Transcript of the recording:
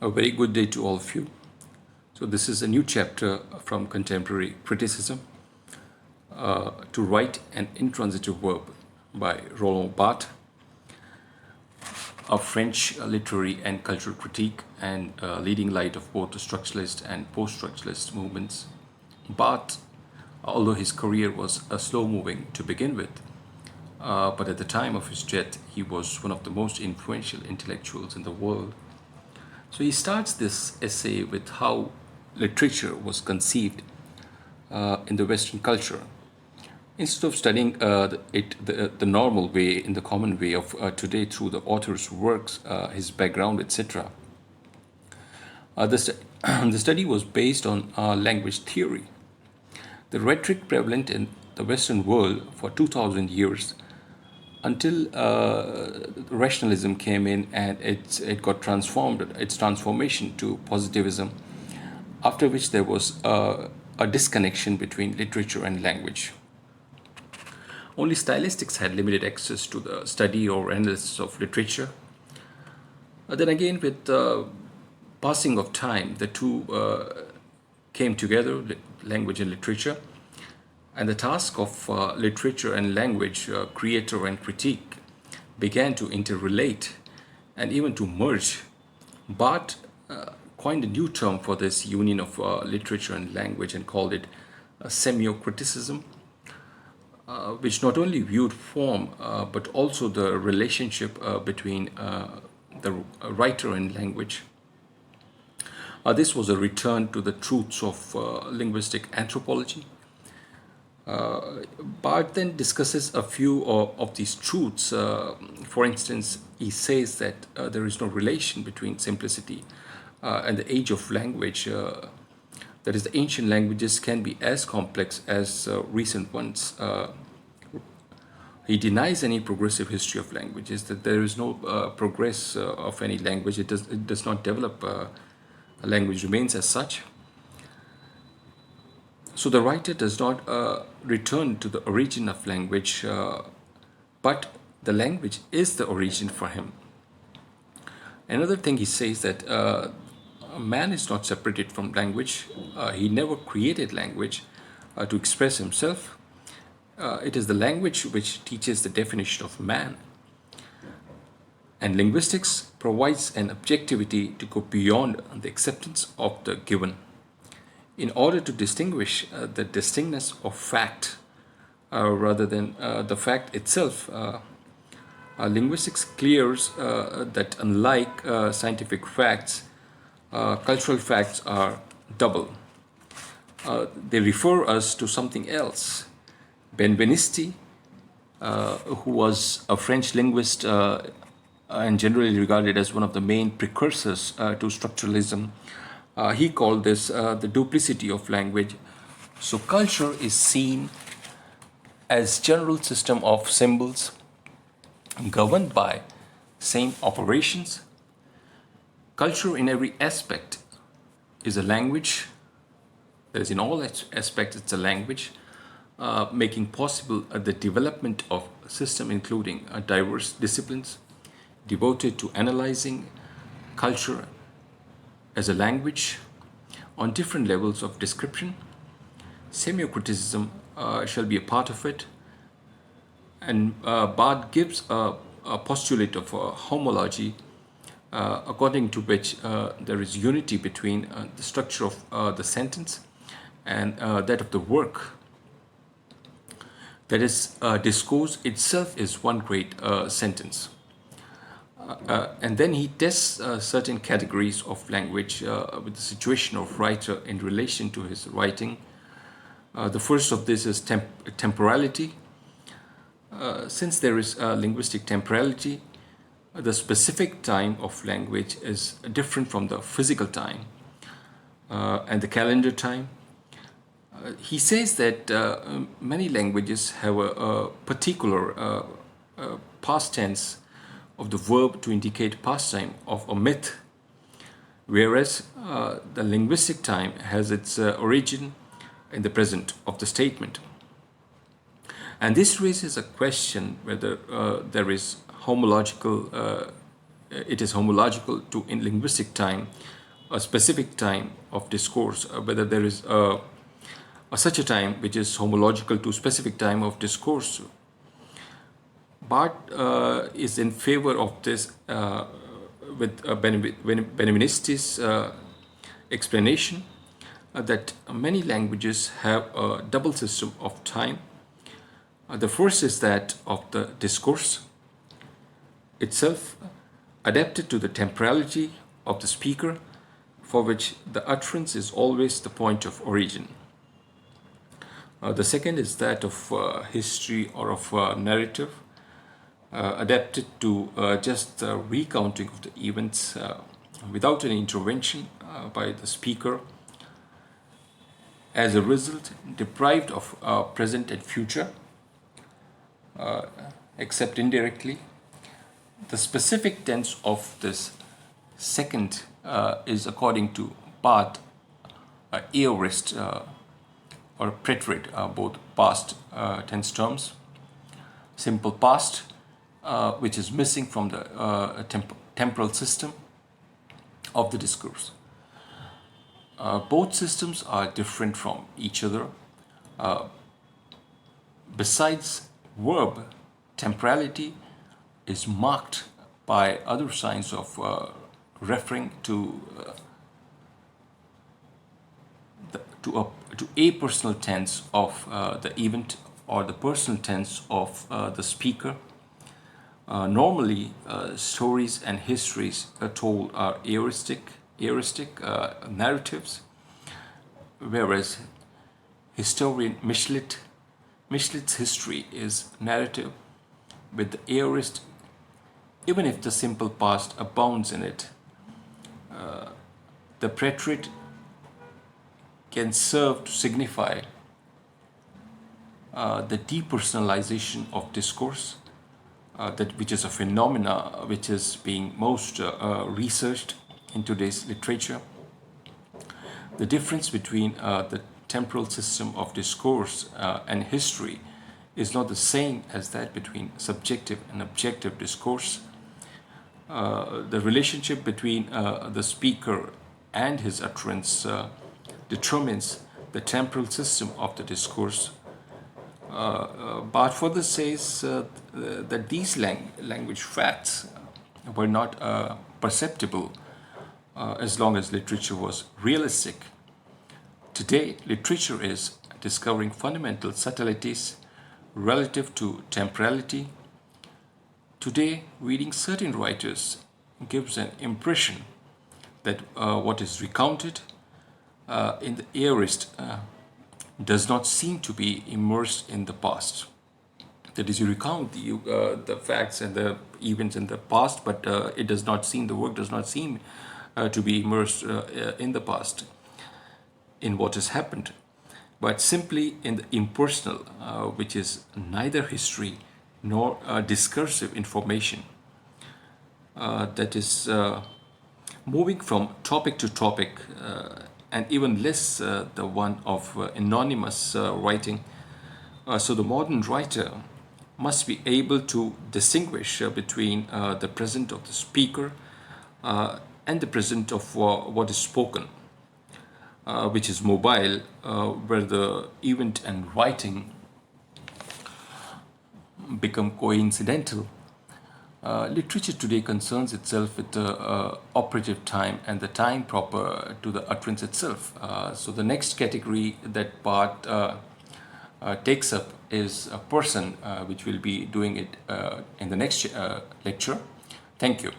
A very good day to all of you. So, this is a new chapter from Contemporary Criticism to Write an Intransitive Verb by Roland Barthes, a French literary and cultural critique and leading light of both the structuralist and post structuralist movements. Barthes, although his career was slow moving to begin with, but at the time of his death, he was one of the most influential intellectuals in the world. So he starts this essay with how literature was conceived in the Western culture. Instead of studying the normal way, in the common way of today through the author's works, his background, etc., the study was based on language theory. The rhetoric prevalent in the Western world for 2000 years until rationalism came in and it got transformed, its transformation to positivism, after which there was a disconnection between literature and language. Only stylistics had limited access to the study or analysis of literature. Then again, with the passing of time, the two came together, language and literature. And the task of literature and language, creator and critique, began to interrelate and even to merge. Barthes coined a new term for this union of literature and language and called it semiocriticism, which not only viewed form but also the relationship between the writer and language. This was a return to the truths of linguistic anthropology. Barthes then discusses a few of these truths. For instance, he says that there is no relation between simplicity and the age of language. That is, the ancient languages can be as complex as recent ones. He denies any progressive history of languages, that there is no progress of any language. It does not develop. A language remains as such. So the writer does not return to the origin of language, but the language is the origin for him. Another thing he says that man is not separated from language. He never created language to express himself. It is the language which teaches the definition of man. And linguistics provides an objectivity to go beyond the acceptance of the given. In order to distinguish the distinctness of fact rather than the fact itself, linguistics clears that unlike scientific facts, cultural facts are double. They refer us to something else. Benveniste, who was a French linguist and generally regarded as one of the main precursors to structuralism, he called this the duplicity of language. So culture is seen as general system of symbols governed by same operations. Culture in every aspect is a language. That is, in all aspects, it's a language, making possible the development of a system including diverse disciplines devoted to analyzing culture as a language on different levels of description. Semiocriticism shall be a part of it, and Barthes gives a postulate of homology, according to which there is unity between the structure of the sentence and that of the work. That is, discourse itself is one great sentence. And then he tests certain categories of language with the situation of writer in relation to his writing. The first of this is temporality. Since there is linguistic temporality, the specific time of language is different from the physical time and the calendar time. He says that many languages have a particular past tense of the verb to indicate pastime of a myth, whereas the linguistic time has its origin in the present of the statement. And this raises a question whether there is homological it is homological to in linguistic time, a specific time of discourse, whether there is such a time which is homological to specific time of discourse. Barth is in favor of this with Benveniste's explanation that many languages have a double system of time. The first is that of the discourse itself, adapted to the temporality of the speaker, for which the utterance is always the point of origin. The second is that of history or of narrative, adapted to just the recounting of the events without any intervention by the speaker, as a result deprived of present and future, except indirectly. The specific tense of this second is, according to Barth, aorist or preterite, both past tense terms, simple past, which is missing from the temporal system of the discourse. Both systems are different from each other. Besides verb, temporality is marked by other signs of referring to a personal tense of the event or the personal tense of the speaker. Normally, stories and histories told are aoristic narratives, whereas historian Michelet's history is narrative with the aorist, even if the simple past abounds in it. The preterite can serve to signify the depersonalization of discourse, which is a phenomena which is being most researched in today's literature. The difference between the temporal system of discourse and history is not the same as that between subjective and objective discourse. The relationship between the speaker and his utterance determines the temporal system of the discourse. Barth further says that these language facts were not perceptible as long as literature was realistic. Today, literature is discovering fundamental subtleties relative to temporality. Today, reading certain writers gives an impression that what is recounted in the aorist does not seem to be immersed in the past. That is, you recount the facts and the events in the past, but it does not seem, the work does not seem to be immersed in the past, in what has happened, but simply in the impersonal, which is neither history nor discursive information. That is moving from topic to topic, and even less the one of anonymous writing. So the modern writer must be able to distinguish between the present of the speaker and the present of what is spoken, which is mobile, where the event and writing become coincidental. Literature today concerns itself with the operative time and the time proper to the utterance itself. So the next category that Barth takes up is a person, which will be doing it in the next lecture. Thank you.